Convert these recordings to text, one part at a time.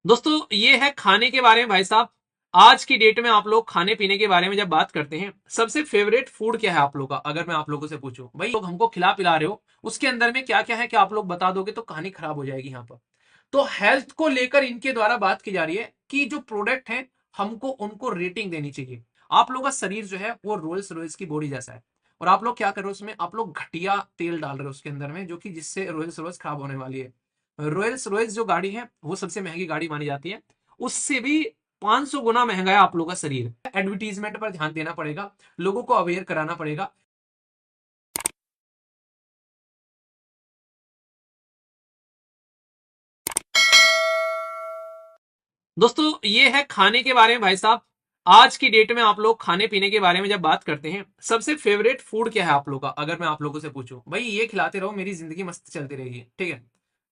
दोस्तों ये है खाने के बारे में भाई साहब। आज की डेट में आप लोग खाने पीने के बारे में जब बात करते हैं, सबसे फेवरेट फूड क्या है आप लोग का? अगर मैं आप लोगों से पूछूं भाई, लोग हमको खिला पिला रहे हो, उसके अंदर में क्या क्या है कि आप लोग बता दोगे तो कहानी खराब हो जाएगी यहाँ पर। तो हेल्थ को लेकर इनके द्वारा बात की जा रही है कि जो प्रोडक्ट है हमको उनको रेटिंग देनी चाहिए। आप लोग का शरीर जो है वो रोल्स रॉयस की बॉडी जैसा है, और आप लोग क्या कर रहे हो उसमें? आप लोग घटिया तेल डाल रहे हो उसके अंदर में, जो कि जिससे रोल्स रॉयस खराब होने वाली है। रॉयल्स रॉयस जो गाड़ी है वो सबसे महंगी गाड़ी मानी जाती है, उससे भी 500 गुना महंगा है आप लोगों का शरीर। एडवर्टीजमेंट पर ध्यान देना पड़ेगा, लोगों को अवेयर कराना पड़ेगा। दोस्तों ये है खाने के बारे में भाई साहब। आज की डेट में आप लोग खाने पीने के बारे में जब बात करते हैं, सबसे फेवरेट फूड क्या है आप लोग का? अगर मैं आप लोगों से पूछूं भाई, ये खिलाते रहो मेरी जिंदगी मस्त चलती रहेगी, ठीक है।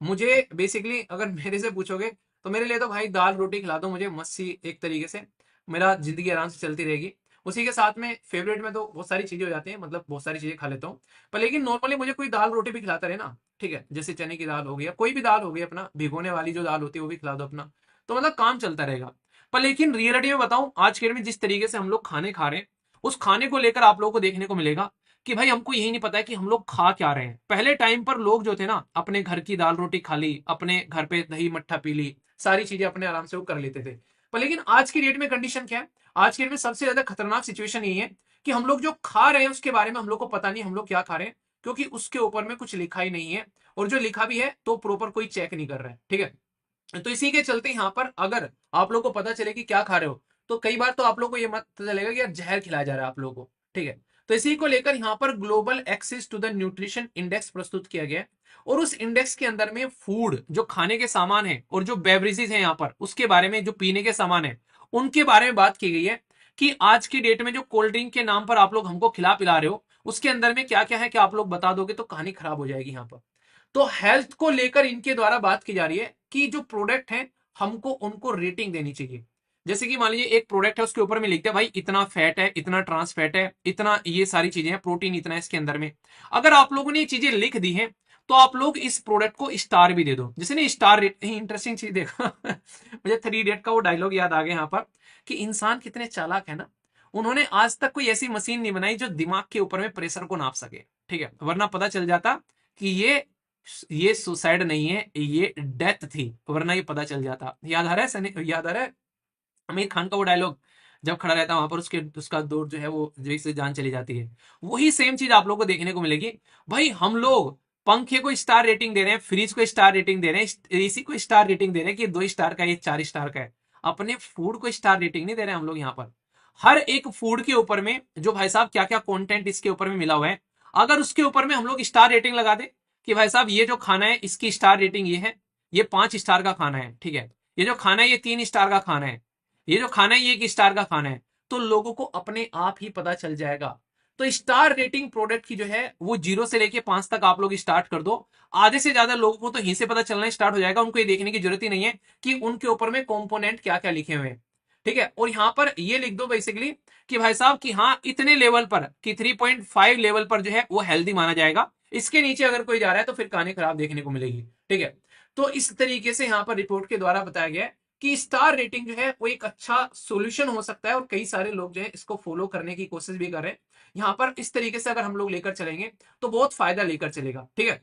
मुझे बेसिकली अगर मेरे से पूछोगे तो मेरे लिए तो भाई दाल रोटी खिला दो मुझे मस्त सी एक तरीके से, मेरा जिंदगी आराम से चलती रहेगी। उसी के साथ में फेवरेट में तो बहुत सारी चीजें हो जाती हैं, मतलब बहुत सारी चीजें खा लेता हूँ। पर लेकिन नॉर्मली मुझे कोई दाल रोटी भी खिलाता रहे ना, ठीक है, जैसे चने की दाल हो गई या कोई भी दाल हो गई, अपना भिगोने वाली जो दाल होती है वो भी खिला दो अपना, तो मतलब काम चलता रहेगा। पर लेकिन रियलिटी में बताऊं, आज के डेट में जिस तरीके से हम लोग खाने खा रहे हैं, उस खाने को लेकर आप लोगों को देखने को मिलेगा कि भाई हमको यही नहीं पता है कि हम लोग खा क्या रहे हैं। पहले टाइम पर लोग जो थे ना, अपने घर की दाल रोटी खा ली, अपने घर पे दही मट्ठा पी ली, सारी चीजें अपने आराम से वो कर लेते थे। पर लेकिन आज की डेट में कंडीशन क्या है? आज के डेट में सबसे ज्यादा खतरनाक सिचुएशन यही है कि हम लोग जो खा रहे हैं उसके बारे में हम लोग को पता नहीं हम लोग क्या खा रहे हैं, क्योंकि उसके ऊपर में कुछ लिखा ही नहीं है, और जो लिखा भी है तो प्रॉपर कोई चेक नहीं कर रहा है, ठीक है। तो इसी के चलते यहाँ पर अगर आप लोग को पता चले कि क्या खा रहे हो, तो कई बार तो आप लोग को ये मत पता चलेगा कि यार जहर खिलाया जा रहा है आप लोगों को, ठीक है। तो इसी को लेकर यहाँ पर global access to the nutrition index प्रस्तुत किया गया है, और उस इंडेक्स के अंदर में फूड जो खाने के सामान है और जो बेवरेजेस है यहाँ पर उसके बारे में, जो पीने के सामान है उनके बारे में बात की गई है कि आज की डेट में जो कोल्ड ड्रिंक के नाम पर आप लोग हमको खिला पिला रहे हो, उसके अंदर में क्या क्या है कि आप लोग बता दोगे तो कहानी खराब हो जाएगी यहाँ पर। तो हेल्थ को लेकर इनके द्वारा बात की जा रही है कि जो प्रोडक्ट है हमको उनको रेटिंग देनी चाहिए। जैसे कि मान लीजिए एक प्रोडक्ट है, उसके ऊपर में लिखते हैं भाई इतना फैट है, इतना ट्रांस फैट है, इतना ये सारी चीजें हैं, प्रोटीन इतना है इसके अंदर में। अगर आप लोगों ने ये चीजें लिख दी हैं तो आप लोग इस प्रोडक्ट को स्टार भी दे दो। जैसे ना स्टार रेट, इंटरेस्टिंग चीज देखो मुझे थ्री इडियट का वो डायलॉग याद आ गया यहाँ पर, कि इंसान कितने चालाक है ना, उन्होंने आज तक कोई ऐसी मशीन नहीं बनाई जो दिमाग के ऊपर में प्रेशर को नाप सके, ठीक है, वरना पता चल जाता कि ये सुसाइड नहीं है, ये डेथ थी, वरना ये पता चल जाता। याद आ रहा है याद आ रहा है आमिर खान का वो डायलॉग, जब खड़ा रहता है वहां पर उसके उसका दौर जो है वो जैसे जान चली जाती है। वही सेम चीज आप लोगों को देखने को मिलेगी। भाई हम लोग पंखे को स्टार रेटिंग दे रहे हैं, फ्रिज को स्टार रेटिंग दे रहे हैं, एसी को स्टार रेटिंग दे रहे हैं कि 2 स्टार का, ये 4 स्टार का है। अपने फूड को स्टार रेटिंग नहीं दे रहे हैं हम लोग यहाँ पर। हर एक फूड के ऊपर में जो भाई साहब क्या क्या कंटेंट इसके ऊपर में मिला हुआ है, अगर उसके ऊपर में हम लोग स्टार रेटिंग लगा दे कि भाई साहब ये जो खाना है इसकी स्टार रेटिंग ये है, ये 5 स्टार का खाना है, ठीक है, ये जो खाना है ये 3 स्टार का खाना है, ये जो खाना है ये 1 स्टार का खाना है, तो लोगों को अपने आप ही पता चल जाएगा। तो स्टार रेटिंग प्रोडक्ट की जो है वो 0 से लेके 5 तक आप लोग स्टार्ट कर दो। आधे से ज्यादा लोगों को तो यहीं से पता चलना स्टार्ट हो जाएगा, उनको ये देखने की जरूरत ही नहीं है कि उनके ऊपर में कंपोनेंट क्या क्या लिखे हुए हैं, ठीक है। और यहां पर ये लिख दो बेसिकली कि भाई साहब कि हाँ इतने लेवल पर, कि 3.5 लेवल पर जो है वो हेल्दी माना जाएगा, इसके नीचे अगर कोई जा रहा है तो फिर कहानी खराब देखने को मिलेगी, ठीक है। तो इस तरीके से यहाँ पर रिपोर्ट के द्वारा बताया गया है कि स्टार रेटिंग जो है वो एक अच्छा सोल्यूशन हो सकता है, और कई सारे लोग जो है इसको फॉलो करने की कोशिश भी कर रहे हैं। यहाँ पर इस तरीके से अगर हम लोग लेकर चलेंगे तो बहुत फायदा लेकर चलेगा, ठीक है।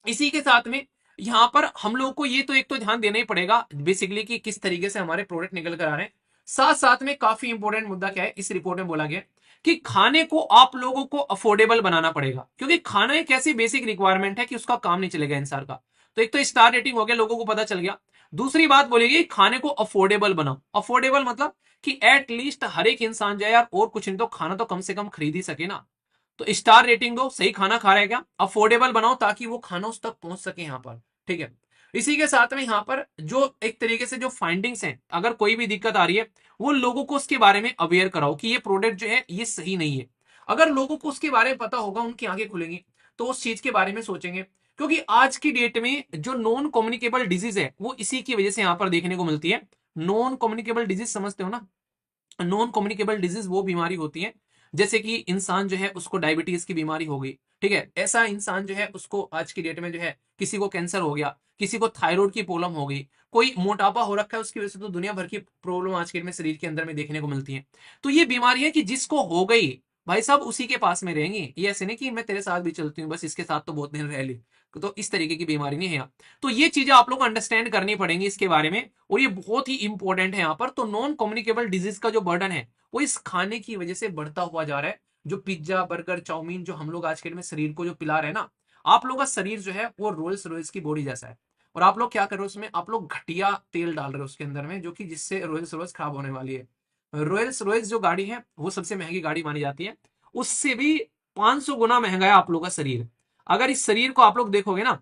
इसी के साथ में यहाँ पर हम लोग को ये तो एक तो ध्यान देना ही पड़ेगा बेसिकली कि किस तरीके से हमारे प्रोडक्ट निकल कर आ रहे हैं। साथ साथ में काफी इंपॉर्टेंट मुद्दा क्या है, इस रिपोर्ट में बोला गया कि खाने को आप लोगों को अफोर्डेबल बनाना पड़ेगा, क्योंकि खाना एक ऐसी बेसिक रिक्वायरमेंट है कि उसका काम नहीं चलेगा इंसान का। तो एक तो स्टार रेटिंग हो गया, लोगों को पता चल गया। दूसरी बात बोलेगी खाने को अफोर्डेबल बनाओ। अफोर्डेबल मतलब कि एटलीस्ट हर एक इंसान जाए यार, और कुछ नहीं तो खाना तो कम से कम खरीद ही सके ना। तो स्टार रेटिंग दो, सही खाना खा रहा है क्या, अफोर्डेबल बनाओ ताकि वो खाना उस तक पहुंच सके यहाँ पर, ठीक है। इसी के साथ में यहाँ पर जो एक तरीके से जो फाइंडिंग्स हैं, अगर कोई भी दिक्कत आ रही है वो लोगों को उसके बारे में अवेयर कराओ कि ये प्रोडक्ट जो है ये सही नहीं है। अगर लोगों को उसके बारे में पता होगा, उनकी आंखें खुलेंगी, तो उस चीज के बारे में सोचेंगे। क्योंकि आज की डेट में जो नॉन कम्युनिकेबल डिजीज है वो इसी की वजह से यहाँ पर देखने को मिलती है। नॉन कम्युनिकेबल डिजीज समझते हो ना? नॉन कम्युनिकेबल डिजीज वो बीमारी होती है जैसे कि इंसान जो है उसको डायबिटीज की बीमारी हो गई, ठीक है, ऐसा इंसान जो है उसको आज की डेट में जो है किसी को कैंसर हो गया, किसी को थायराइड की प्रॉब्लम हो गई, कोई मोटापा हो रखा है, उसकी वजह से तो दुनिया भर की प्रॉब्लम आज के डेट में शरीर के अंदर में देखने को मिलती है। तो ये बीमारी है कि जिसको हो गई भाई साहब उसी के पास में रहेंगी, ये ऐसे नहीं कि मैं तेरे साथ भी चलती हूँ बस इसके साथ तो बहुत दिन रह ली, तो इस तरीके की बीमारी नहीं है यहाँ। तो ये चीजें आप लोग को अंडरस्टैंड करनी पड़ेंगी इसके बारे में, और ये बहुत ही इंपॉर्टेंट है यहाँ पर। तो नॉन कम्युनिकेबल डिजीज का जो बर्डन है वो इस खाने की वजह से बढ़ता हुआ जा रहा है। जो पिज्जा बर्गर चाउमीन जो हम लोग आज के डेट में शरीर को जो पिला रहे हैं ना, आप लोग का शरीर जो है वो रोल्स रॉयस की बॉडी जैसा है, और आप लोग क्या कर रहे हो उसमें, आप लोग घटिया तेल डाल रहे हो उसके अंदर में, जो कि जिससे रोल्स रॉयस खराब होने वाली है। रोल्स रॉयस जो गाड़ी है वो सबसे महंगी गाड़ी मानी जाती है, उससे भी 500 गुना महंगा है आप लोग का शरीर। अगर इस शरीर को आप लोग देखोगे ना,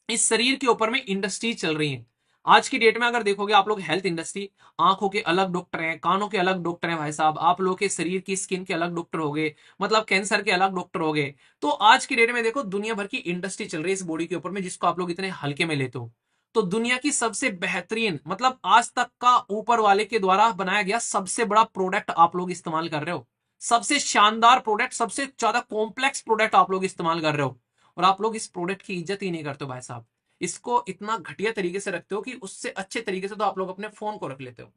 इस शरीर के ऊपर में इंडस्ट्री चल रही है आज की डेट में। अगर देखोगे आप लोग हेल्थ इंडस्ट्री, आंखों के अलग डॉक्टर हैं, कानों के अलग डॉक्टर हैं भाई साहब, आप लोग के शरीर की स्किन के अलग डॉक्टर हो गए, मतलब कैंसर के अलग डॉक्टर हो गए। तो आज की डेट में देखो दुनिया भर की इंडस्ट्री चल रही है इस बॉडी के ऊपर में, जिसको आप लोग इतने हल्के में लेते हो। तो दुनिया की सबसे बेहतरीन, मतलब आज तक का ऊपर वाले के द्वारा बनाया गया सबसे बड़ा प्रोडक्ट आप लोग इस्तेमाल कर रहे हो, सबसे शानदार प्रोडक्ट, सबसे ज्यादा कॉम्प्लेक्स प्रोडक्ट आप लोग इस्तेमाल कर रहे हो, और आप लोग इस प्रोडक्ट की इज्जत ही नहीं करते हो भाई साहब। इसको इतना घटिया तरीके से रखते हो कि उससे अच्छे तरीके से तो आप लोग अपने फोन को रख लेते हो,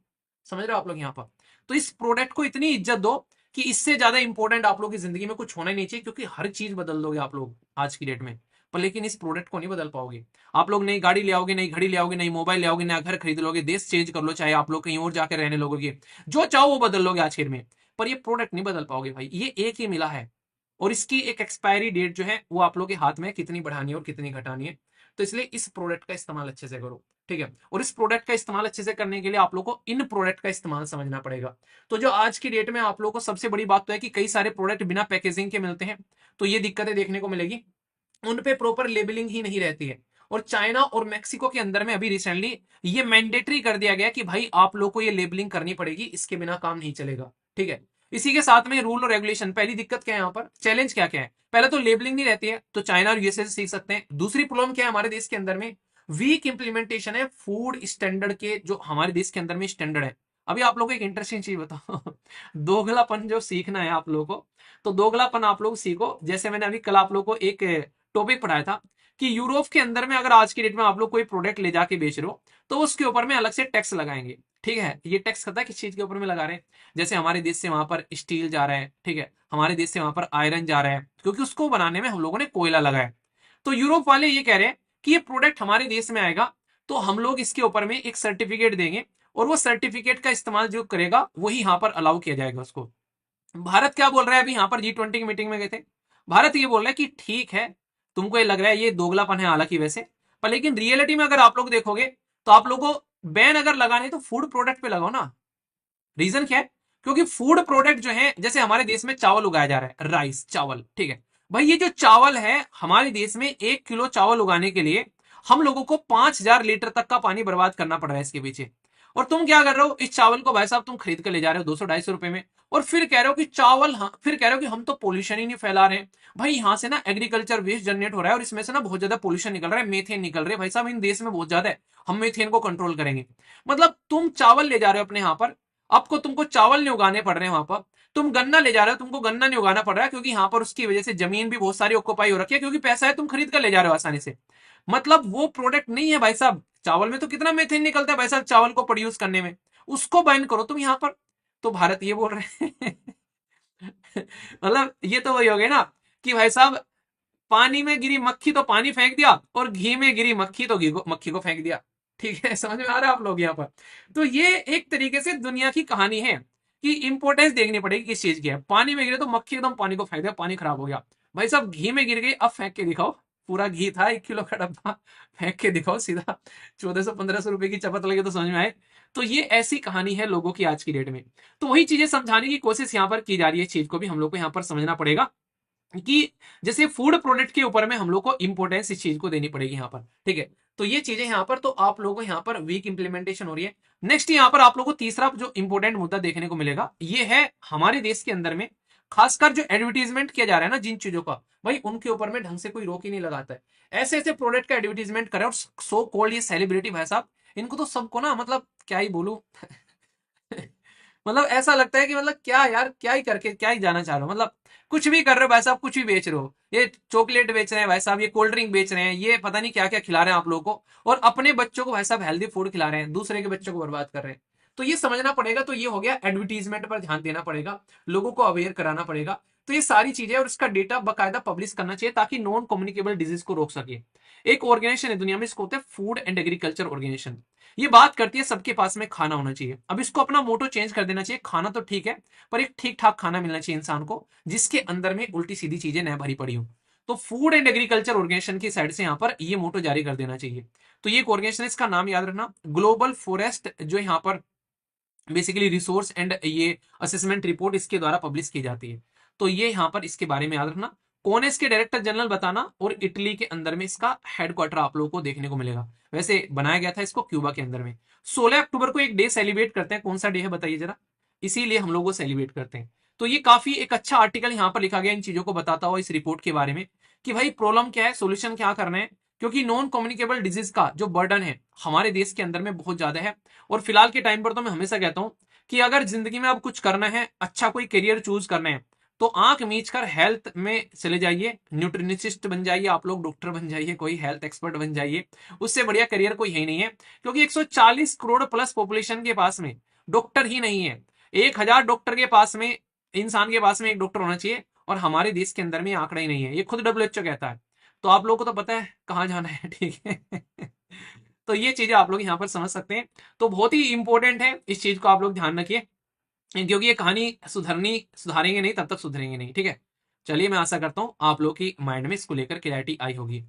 समझ रहे हो आप लोग यहाँ पर। तो इस प्रोडक्ट को इतनी इज्जत दो कि इससे ज्यादा इंपॉर्टेंट आप लोग की जिंदगी में कुछ होना ही नहीं चाहिए, क्योंकि हर चीज बदल दोगे आप लोग आज की डेट में, पर लेकिन इस प्रोडक्ट को नहीं बदल पाओगे। आप लोग नई गाड़ी ले आओगे, नई घड़ी ले आओगे, नई मोबाइल ले आओगे, नया घर खरीद लोगे, देश चेंज कर लो, चाहे आप लोग कहीं और जाकर रहने लोगे, जो चाहो वो बदल लोगे आज के डेट में, पर ये प्रोडक्ट नहीं बदल पाओगे भाई, ये एक ही मिला है, और इसकी एक एक्सपायरी डेट जो है वो आप लोग के हाथ में, कितनी बढ़ानी है और कितनी घटानी है। तो इसलिए इस प्रोडक्ट का इस्तेमाल अच्छे से करो, ठीक है। और इस प्रोडक्ट का इस्तेमाल अच्छे से करने के लिए आप लोग को इन प्रोडक्ट का इस्तेमाल समझना पड़ेगा। तो जो आज की डेट में आप लोग को सबसे बड़ी बात तो है कि कई सारे प्रोडक्ट बिना पैकेजिंग के मिलते हैं, तो ये दिक्कतें देखने को मिलेगी, उन पे प्रॉपर लेबलिंग ही नहीं रहती है। और चाइना और मेक्सिको के अंदर में अभी रिसेंटली ये मैंडेटरी कर दिया गया कि भाई आप लोग को ये लेबलिंग करनी पड़ेगी, इसके बिना काम नहीं चलेगा, ठीक है। इसी के साथ में रूल और रेगुलेशन, पहली दिक्कत क्या है यहाँ पर, चैलेंज क्या क्या है, पहले तो लेबलिंग नहीं रहती है, तो चाइना और यूएसए से सीख सकते हैं। दूसरी प्रॉब्लम क्या है हमारे देश के अंदर में, वीक इंप्लीमेंटेशन है फूड स्टैंडर्ड के, जो हमारे देश के अंदर में स्टैंडर्ड है। अभी आप लोग को एक इंटरेस्टिंग चीज बताओ दोगलापन जो सीखना है आप लोगों को, तो दोगलापन आप लोग सीखो, जैसे मैंने अभी कल आप लोग को एक टॉपिक पढ़ाया था कि यूरोप के अंदर में अगर आज की डेट में आप लोग कोई प्रोडक्ट ले जाके बेच रहे हो, तो उसके ऊपर में अलग से टैक्स लगाएंगे, ठीक है। ये टैक्स पता है किस चीज के ऊपर में लगा रहे हैं, जैसे हमारे देश से वहां पर स्टील जा रहा है, ठीक है, हमारे देश से वहां पर आयरन जा रहा है, क्योंकि उसको बनाने में हम लोगों ने कोयला लगाया। तो यूरोप वाले ये कह रहे हैं कि ये प्रोडक्ट हमारे देश में आएगा तो हम लोग इसके ऊपर में एक सर्टिफिकेट देंगे, और वो सर्टिफिकेट का इस्तेमाल जो करेगा वही यहाँ पर अलाउ किया जाएगा उसको। भारत क्या बोल रहा है, अभी यहाँ पर G20 की मीटिंग में गए थे, भारत ये बोल रहा है कि ठीक है, तुमको ये लग रहा है ये दोगलापन है हालांकि वैसे, पर लेकिन रियलिटी में अगर आप लोग देखोगे तो आप लोगों को बैन अगर लगाने तो फूड प्रोडक्ट पे लगाओ ना। रीजन क्या है, क्योंकि फूड प्रोडक्ट जो है, जैसे हमारे देश में चावल उगाया जा रहा है, राइस चावल, ठीक है, भाई ये जो चावल है हमारे देश में 1 किलो चावल उगाने के लिए हम लोगों को 5,000 लीटर तक का पानी बर्बाद करना पड़ रहा है इसके पीछे। और तुम क्या कर रहे हो, इस चावल को भाई साहब तुम खरीद कर ले जा रहे हो 200-250 रुपए में, और फिर कह रहे हो कि चावल, हाँ, फिर कह रहे हो कि हम तो पोल्यूशन ही नहीं फैला रहे हैं। भाई यहाँ से ना एग्रीकल्चर वेस्ट जनरेट हो रहा है, और इसमें से ना बहुत ज्यादा पोल्यूशन निकल रहा है, मेथेन निकल रहा है भाई साहब, इन देश में बहुत ज्यादा है, हम मेथेन को कंट्रोल करेंगे। मतलब तुम चावल ले जा रहे हो अपने यहाँ पर, आपको तुमको चावल नहीं उगाने पड़ रहे हैं वहां पर, तुम गन्ना ले जा रहे हो, तुमको गन्ना नहीं उगाना पड़ रहा है, क्योंकि यहाँ पर उसकी वजह से जमीन भी बहुत सारी ऑक्युपाई हो रखी है, क्योंकि पैसा है, तुम खरीद कर ले जा रहे हो आसानी से। मतलब वो प्रोडक्ट नहीं है भाई साहब, चावल में तो कितना मेथेन निकलता है भाई साहब चावल को प्रोड्यूस करने में, उसको बैन करो तुम यहाँ पर। तो भारत ये बोल रहे हैं मतलब ये तो वही हो गए ना कि भाई साहब पानी में गिरी मक्खी तो पानी फेंक दिया, और घी में गिरी मक्खी तो घी को, मक्खी को फेंक दिया, ठीक है। समझ में आ रहा है आप लोग यहाँ पर। तो ये एक तरीके से दुनिया की कहानी है कि इंपॉर्टेंस देखनी पड़ेगी किस चीज की है। पानी में गिरे तो मक्खी एकदम पानी को फेंक दिया, पानी खराब हो गया। भाई साहब घी में गिर गई, अब फेंक के दिखाओ, पूरा घी था 1 किलो का डब्बा, फेंक के दिखाओ सीधा, 1400-1500 रुपए की चपत लगे तो समझ में आए। तो ये ऐसी कहानी है लोगों की आज की डेट में। तो वही चीजें समझाने की कोशिश यहाँ पर की जा रही है, चीज को भी हम लोग को यहाँ पर समझना पड़ेगा कि जैसे फूड प्रोडक्ट के ऊपर में हम लोग को इंपॉर्टेंस इस चीज को देनी पड़ेगी यहाँ पर, ठीक है। तो ये चीजें यहाँ पर, तो आप लोगों को यहाँ पर वीक इंप्लीमेंटेशन हो रही है। नेक्स्ट यहाँ पर आप लोगों को तीसरा जो इंपॉर्टेंट मुद्दा देखने को मिलेगा, ये है हमारे देश के अंदर में खासकर जो एडवर्टीजमेंट किया जा रहा है ना जिन चीजों का, भाई उनके ऊपर में ढंग से कोई रोक ही नहीं लगाता है। ऐसे ऐसे प्रोडक्ट का एडवर्टीजमेंट करे, और सो कॉल्ड ये सेलिब्रिटी भाई साहब, इनको तो सबको ना, मतलब क्या ही बोलूं मतलब ऐसा लगता है कि मतलब क्या यार, क्या ही करके क्या ही जाना चाह रहा हूं, मतलब कुछ भी कर रहे हो भाई साहब, कुछ भी बेच रहे हो, ये चॉकलेट बेच रहे हैं भाई साहब, ये कोल्ड ड्रिंक बेच रहे हैं, ये पता नहीं क्या क्या खिला रहे हैं आप लोगों को, और अपने बच्चों को भाई साहब हेल्दी फूड खिला रहे हैं, दूसरे के बच्चों को बर्बाद कर रहे हैं। तो ये समझना पड़ेगा। तो ये हो गया, एडवर्टीजमेंट पर ध्यान देना पड़ेगा, लोगों को अवेयर कराना पड़ेगा। तो ये सारी चीजें, और इसका डेटा बाकायदा पब्लिश करना चाहिए ताकि नॉन कम्युनिकेबल डिजीज को रोक सके। एक ऑर्गेनाइजेशन है दुनिया में, इसको होता है फूड एंड एग्रीकल्चर ऑर्गेनाइजेशन। ये बात करती है सबके पास में खाना होना चाहिए। अब इसको अपना मोटो चेंज कर देना चाहिए, खाना तो ठीक है पर एक ठीक ठाक खाना मिलना चाहिए इंसान को, जिसके अंदर में उल्टी सीधी चीजें न भरी पड़ी हो। तो फूड एंड एग्रीकल्चर ऑर्गेनाइजेशन की साइड से यहाँ पर ये मोटो जारी कर देना चाहिए। तो ये एक ऑर्गेनाइजेशन है, इसका नाम याद रखना, ग्लोबल फॉरेस्ट, जो यहाँ पर बेसिकली रिसोर्स एंड ये असेसमेंट रिपोर्ट इसके द्वारा पब्लिश की जाती है। तो ये यहाँ पर इसके बारे में याद रखना। कौन है इसके डायरेक्टर जनरल बताना, और इटली के अंदर में इसका हेडक्वार्टर आप लोगों को देखने को मिलेगा। वैसे बनाया गया था इसको क्यूबा के अंदर में। 16 अक्टूबर को एक डे सेलिब्रेट करते हैं, कौन सा डे है बताइए जरा, इसीलिए हम लोग सेलिब्रेट करते हैं। तो ये काफी एक अच्छा आर्टिकल यहाँ पर लिखा गया इन चीजों को बताता हुआ इस रिपोर्ट के बारे में, कि भाई प्रॉब्लम क्या है, सोल्यूशन क्या करना है। क्योंकि नॉन कम्युनिकेबल डिजीज का जो बर्डन है हमारे देश के अंदर में बहुत ज्यादा है। और फिलहाल के टाइम पर तो मैं हमेशा कहता हूं कि अगर जिंदगी में आप कुछ करना है, अच्छा कोई करियर चूज करना है, तो आंख मीच कर हेल्थ में चले जाइए, न्यूट्रिनिस्ट बन जाइए, आप लोग डॉक्टर बन जाइए, कोई हेल्थ एक्सपर्ट बन जाइए। उससे बढ़िया करियर कोई है ही नहीं है। क्योंकि 140 करोड़ प्लस पॉपुलेशन के पास में डॉक्टर ही नहीं है। 1000 डॉक्टर के पास में, इंसान के पास में एक डॉक्टर होना चाहिए, और हमारे देश के अंदर में आंकड़ा ही नहीं है, ये खुद WHO कहता है। तो आप लोगों को तो पता है कहाँ जाना है, ठीक है। तो ये चीजें आप लोग यहाँ पर समझ सकते हैं। तो बहुत ही इंपॉर्टेंट है, इस चीज को आप लोग ध्यान रखिए, क्योंकि ये कहानी सुधारेंगे नहीं तब तक सुधरेंगे नहीं, ठीक है। चलिए, मैं आशा करता हूं आप लोग की माइंड में इसको लेकर क्लैरिटी आई होगी।